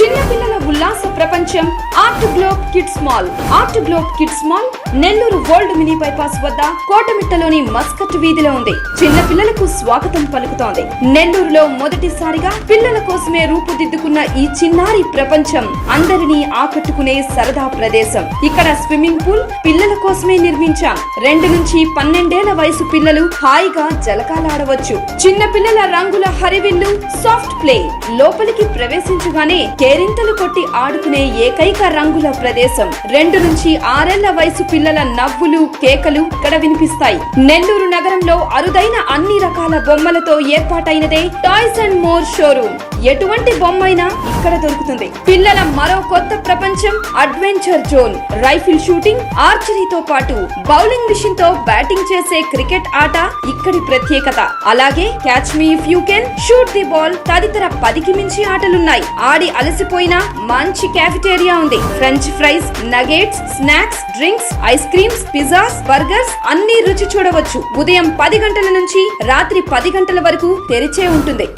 చిన్న పిల్లల ఉల్లాస ప్రపంచం art globe kids mall. Art globe kids mall Nellore old mini bypass వద్ద కోటమిట్టలోని మస్కట్ వీధిలో ఉంది. చిన్న పిల్లలకు స్వాగతం పలుకుతోంది. నెల్లూరులో మొదటిసారిగా పిల్లల కోసమే రూపుదిద్దుకున్న ఈ చిన్నారి ప్రపంచం అందరినీ ఆకట్టుకునే సరదా ప్రదేశం. ఇక్కడ స్విమ్మింగ్ పూల్ పిల్లల కోసమే నిర్మించాం. 2 నుంచి 12 ఏళ్ల వయసు పిల్లలు హాయిగా జలకాలాడవచ్చు. చిన్న పిల్లల రంగుల హరివిల్లు సాఫ్ట్ ప్లే. లోపలికి ప్రవేశించగానే కేరింతలు కొట్టి ఆడుకునే ఏకైక రంగుల ప్రదేశం. 2 నుంచి 6 ఏళ్ల వయసు పిల్లల నవ్వులు కేకలు ఇక్కడ వినిపిస్తాయి. నెల్లూరు నగరంలో అరుదైన అన్ని రకాల బొమ్మలతో ఏర్పాటైనదే టాయ్స్ అండ్ మోర్ షోరూమ్. ఎటువంటి బొమ్మైనా ఇక్కడ దొరుకుతుంది. పిల్లల మరో కొత్త ప్రపంచం అడ్వెంచర్ జోన్. రైఫిల్ షూటింగ్, ఆర్చరీతో పాటు బౌలింగ్ మిషన్ తో బ్యాటింగ్ చేసే క్రికెట్ ఆట ఇక్కడి ప్రత్యేకత. అలాగే catch me if you can, shoot the ball తదితర 10కి మించి ఆటలున్నాయి. ఆడి అలసిపోయినా మంచి క్యాఫెటేరియా ఉంది. French fries, nuggets, snacks, drinks, ice creams, pizzas, burgers అన్ని రుచి చూడవచ్చు. ఉదయం 10 గంటల నుంచి రాత్రి 10 గంటల వరకు తెరిచే ఉంటుంది.